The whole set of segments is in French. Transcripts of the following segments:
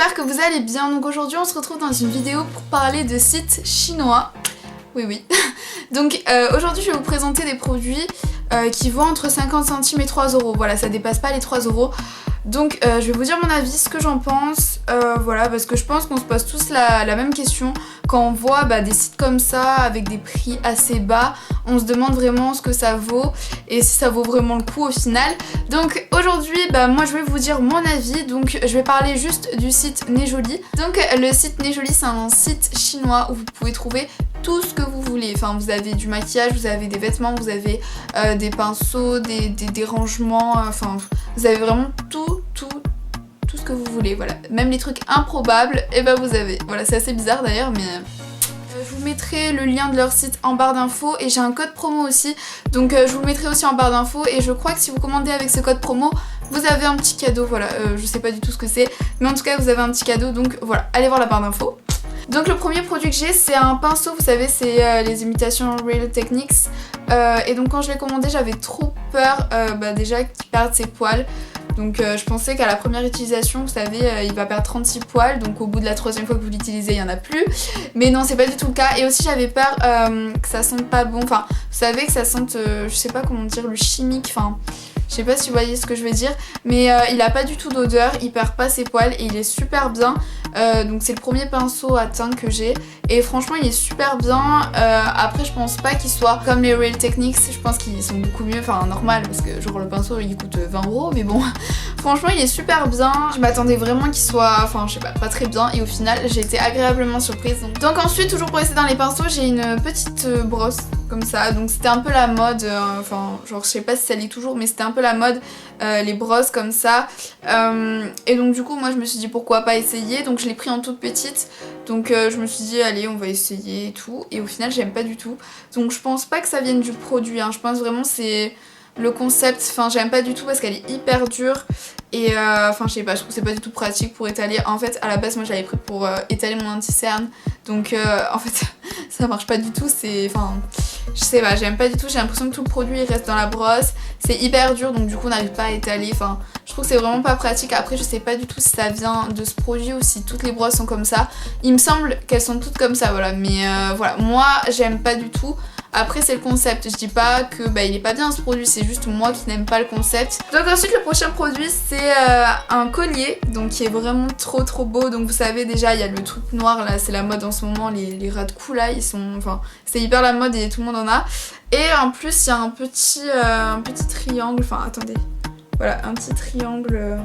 j'espère que vous allez bien. Donc aujourd'hui on se retrouve dans une vidéo pour parler de sites chinois. Oui. Donc aujourd'hui je vais vous présenter des produits qui vont entre 50 centimes et 3 €. Voilà, ça dépasse pas les 3 €. Donc je vais vous dire mon avis, ce que j'en pense, voilà, parce que je pense qu'on se pose tous la même question quand on voit des sites comme ça avec des prix assez bas. On se demande vraiment ce que ça vaut et si ça vaut vraiment le coup au final. Donc aujourd'hui moi je vais vous dire mon avis. Donc je vais parler juste du site Nejoli. Donc le site Nejoli, c'est un site chinois où vous pouvez trouver tout ce que vous voulez. Enfin, vous avez du maquillage, vous avez des vêtements, vous avez des pinceaux, des rangements, enfin vous avez vraiment tout ce que vous voulez, voilà. Même les trucs improbables, et vous avez. Voilà, c'est assez bizarre d'ailleurs, mais je vous mettrai le lien de leur site en barre d'infos et j'ai un code promo aussi, donc je vous le mettrai aussi en barre d'infos. Et je crois que si vous commandez avec ce code promo, vous avez un petit cadeau, voilà. Je sais pas du tout ce que c'est, mais en tout cas vous avez un petit cadeau, donc voilà, allez voir la barre d'infos. Donc le premier produit que j'ai, c'est un pinceau, vous savez, c'est les imitations Real Techniques. Et donc quand je l'ai commandé, j'avais trop peur déjà qu'il perde ses poils. Donc je pensais qu'à la première utilisation, vous savez, il va perdre 36 poils. Donc au bout de la troisième fois que vous l'utilisez, il n'y en a plus. Mais non, c'est pas du tout le cas. Et aussi j'avais peur que ça sente pas bon. Enfin, vous savez, que ça sente, je sais pas comment dire, le chimique. Enfin, je sais pas si vous voyez ce que je veux dire. Mais il a pas du tout d'odeur, il perd pas ses poils et il est super bien. Donc c'est le premier pinceau à teint que j'ai. Et franchement il est super bien. Après je pense pas qu'il soit comme les Real Techniques. Je pense qu'ils sont beaucoup mieux, enfin normal, parce que genre le pinceau il coûte 20 €. Mais bon, franchement il est super bien. Je m'attendais vraiment qu'il soit, enfin je sais pas très bien. Et au final j'ai été agréablement surprise. Donc ensuite, toujours pour rester dans les pinceaux, j'ai une petite brosse comme ça. Donc c'était un peu la mode, enfin genre je sais pas si ça l'est toujours, mais c'était un peu la mode, les brosses comme ça. Et donc du coup moi je me suis dit pourquoi pas essayer. Donc je l'ai pris en toute petite. Donc je me suis dit allez on va essayer et tout. Et au final j'aime pas du tout. Donc je pense pas que ça vienne du produit, hein. Je pense vraiment c'est le concept. Enfin j'aime pas du tout parce qu'elle est hyper dure. Et enfin je sais pas, je trouve que c'est pas du tout pratique pour étaler. En fait à la base moi je l'avais pris pour étaler mon anti-cerne. Donc en fait ça marche pas du tout. C'est, enfin je sais pas, j'aime pas du tout. J'ai l'impression que tout le produit il reste dans la brosse. C'est hyper dur donc du coup on n'arrive pas à étaler. Enfin je trouve que c'est vraiment pas pratique. Après je sais pas du tout si ça vient de ce produit ou si toutes les brosses sont comme ça. Il me semble qu'elles sont toutes comme ça, voilà. Mais voilà, moi j'aime pas du tout. Après c'est le concept, je dis pas que il est pas bien ce produit, c'est juste moi qui n'aime pas le concept. Donc ensuite le prochain produit c'est un collier, donc qui est vraiment trop beau. Donc vous savez déjà il y a le truc noir là, c'est la mode en ce moment, les ras de cou là, ils sont, enfin c'est hyper la mode et tout le monde en a. Et en plus il y a un petit triangle, enfin attendez, voilà un petit triangle,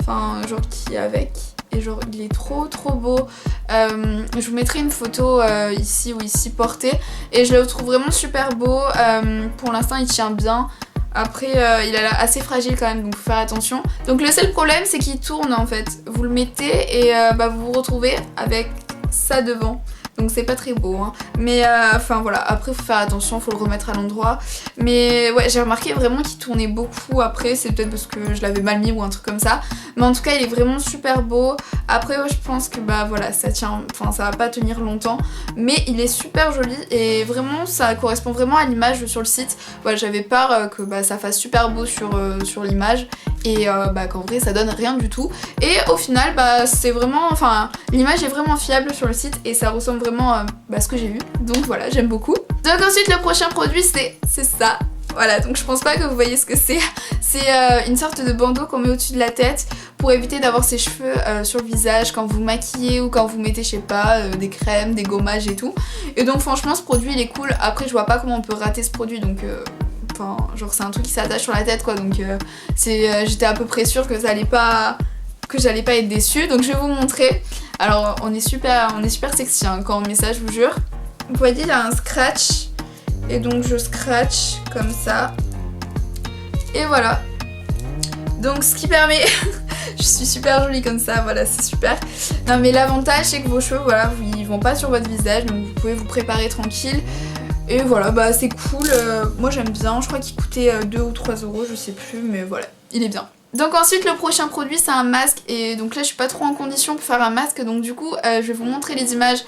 enfin genre qui est avec. Et genre il est trop beau. Je vous mettrai une photo ici ou ici portée. Et je le trouve vraiment super beau. Pour l'instant il tient bien. Après il a l'air assez fragile quand même, donc faut faire attention. Donc le seul problème c'est qu'il tourne en fait. Vous le mettez et vous vous retrouvez avec ça devant. Donc c'est pas très beau hein. Mais enfin voilà, après faut faire attention, faut le remettre à l'endroit. Mais ouais, j'ai remarqué vraiment qu'il tournait beaucoup. Après c'est peut-être parce que je l'avais mal mis ou un truc comme ça. Mais en tout cas il est vraiment super beau. Après ouais, je pense que voilà ça tient, enfin ça va pas tenir longtemps. Mais il est super joli et vraiment ça correspond vraiment à l'image sur le site. Voilà, j'avais peur que ça fasse super beau sur l'image. Et qu'en vrai ça donne rien du tout. Et au final c'est vraiment, enfin l'image est vraiment fiable sur le site et ça ressemble vraiment à ce que j'ai vu. Donc voilà, j'aime beaucoup. Donc ensuite le prochain produit c'est ça. Voilà, donc je pense pas que vous voyez ce que c'est. C'est une sorte de bandeau qu'on met au-dessus de la tête pour éviter d'avoir ses cheveux sur le visage quand vous maquillez ou quand vous mettez, je sais pas, des crèmes, des gommages et tout. Et donc franchement ce produit il est cool. Après je vois pas comment on peut rater ce produit, donc enfin genre c'est un truc qui s'attache sur la tête quoi. Donc j'étais à peu près sûre que j'allais pas être déçue. Donc je vais vous montrer. Alors on est super sexy hein, quand on met ça, je vous jure. Vous voyez il y a un scratch. Et donc je scratch comme ça. Et voilà. Donc ce qui permet... je suis super jolie comme ça, voilà, c'est super. Non mais l'avantage c'est que vos cheveux, voilà, ils vont pas sur votre visage. Donc vous pouvez vous préparer tranquille. Et voilà, c'est cool. Moi j'aime bien, je crois qu'il coûtait 2 ou 3 €, je sais plus. Mais voilà, il est bien. Donc ensuite le prochain produit c'est un masque. Et donc là je suis pas trop en condition pour faire un masque. Donc du coup je vais vous montrer les images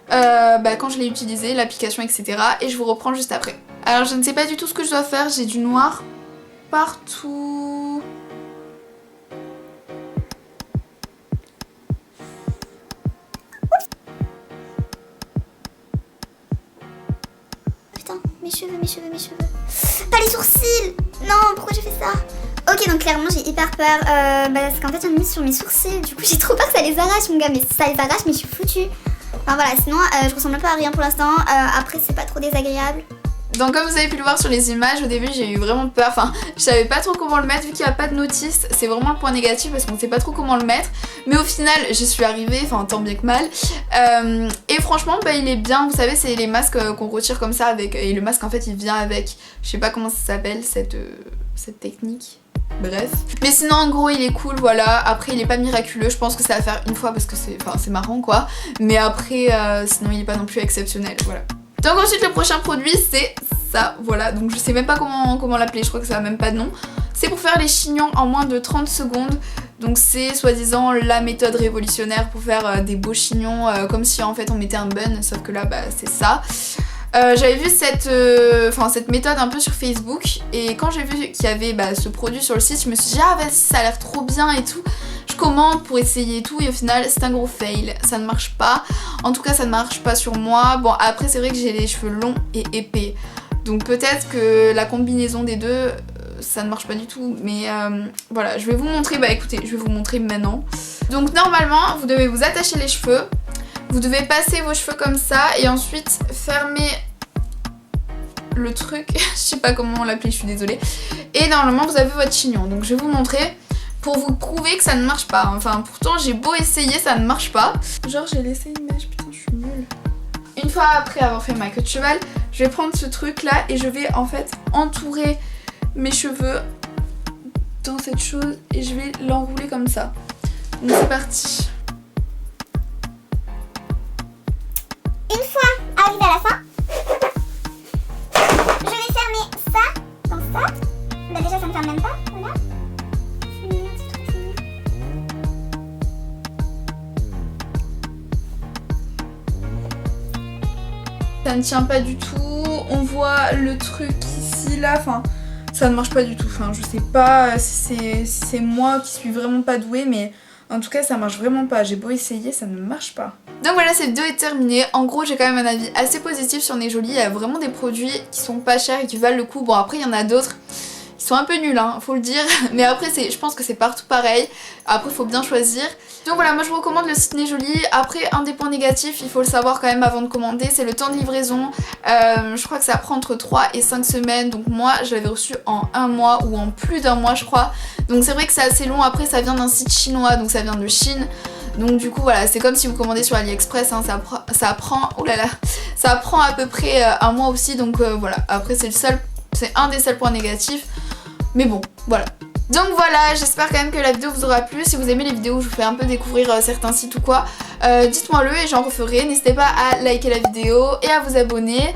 quand je l'ai utilisé, l'application etc. Et je vous reprends juste après. Alors je ne sais pas du tout ce que je dois faire, j'ai du noir partout. Mes cheveux, mes cheveux, mes cheveux. Pas les sourcils. Non, pourquoi j'ai fait ça? Ok, donc clairement j'ai hyper peur parce qu'en fait j'en ai mis sur mes sourcils. Du coup j'ai trop peur que ça les arrache mon gars. Mais ça les arrache mais je suis foutue. Enfin voilà, sinon je ressemble un peu à rien pour l'instant. Après c'est pas trop désagréable. Donc comme vous avez pu le voir sur les images, au début j'ai eu vraiment peur, enfin je savais pas trop comment le mettre vu qu'il n'y a pas de notice, c'est vraiment le point négatif parce qu'on sait pas trop comment le mettre, mais au final j'y suis arrivée, enfin tant bien que mal, et franchement bah il est bien, vous savez c'est les masques qu'on retire comme ça avec, et le masque en fait il vient avec, je sais pas comment ça s'appelle cette technique. Bref. Mais sinon en gros il est cool voilà, après il est pas miraculeux, je pense que ça va faire une fois parce que c'est marrant quoi, mais après sinon il est pas non plus exceptionnel, voilà. Donc ensuite le prochain produit c'est ça, voilà, donc je sais même pas comment l'appeler, je crois que ça a même pas de nom. C'est pour faire les chignons en moins de 30 secondes, donc c'est soi-disant la méthode révolutionnaire pour faire des beaux chignons comme si en fait on mettait un bun, sauf que là bah c'est ça. J'avais vu cette méthode un peu sur Facebook et quand j'ai vu qu'il y avait ce produit sur le site, je me suis dit ah vas-y ça a l'air trop bien et tout. Je commande pour essayer et tout et au final c'est un gros fail, ça ne marche pas. En tout cas ça ne marche pas sur moi. Bon après c'est vrai que j'ai les cheveux longs et épais. Donc peut-être que la combinaison des deux ça ne marche pas du tout. Mais voilà je vais vous montrer, écoutez je vais vous montrer maintenant. Donc normalement vous devez vous attacher les cheveux. Vous devez passer vos cheveux comme ça et ensuite fermer le truc. Je sais pas comment l'appeler, je suis désolée. Et normalement vous avez votre chignon. Donc je vais vous montrer. Pour vous prouver que ça ne marche pas. Enfin pourtant j'ai beau essayer ça ne marche pas. Genre j'ai laissé une mèche, putain je suis nulle. Une fois après avoir fait ma queue de cheval, je vais prendre ce truc là et je vais en fait entourer mes cheveux dans cette chose et je vais l'enrouler comme ça. Donc c'est parti. Une fois arrivé à la fin, je vais fermer ça dans ça. Bah déjà ça ne ferme même pas, voilà. Ça ne tient pas du tout, on voit le truc ici là, enfin ça ne marche pas du tout, enfin je sais pas si c'est moi qui suis vraiment pas douée mais en tout cas ça marche vraiment pas, j'ai beau essayer ça ne marche pas. Donc voilà cette vidéo est terminée, en gros j'ai quand même un avis assez positif sur Nejoli, il y a vraiment des produits qui sont pas chers et qui valent le coup, bon après il y en a d'autres qui sont un peu nuls hein, faut le dire, mais après je pense que c'est partout pareil, après faut bien choisir. Donc voilà moi je vous recommande le site Nejoli, après un des points négatifs il faut le savoir quand même avant de commander, c'est le temps de livraison, je crois que ça prend entre 3 et 5 semaines, donc moi je l'avais reçu en 1 mois ou en plus d'1 mois je crois, donc c'est vrai que c'est assez long, après ça vient d'un site chinois donc ça vient de Chine. Donc du coup voilà c'est comme si vous commandez sur AliExpress hein, ça prend à peu près 1 mois aussi donc voilà après c'est un des seuls points négatifs mais bon voilà. Donc voilà j'espère quand même que la vidéo vous aura plu, si vous aimez les vidéos où je vous fais un peu découvrir certains sites ou quoi dites-moi le et j'en referai, n'hésitez pas à liker la vidéo et à vous abonner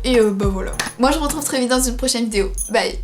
et bah voilà. Moi je vous retrouve très vite dans une prochaine vidéo, bye.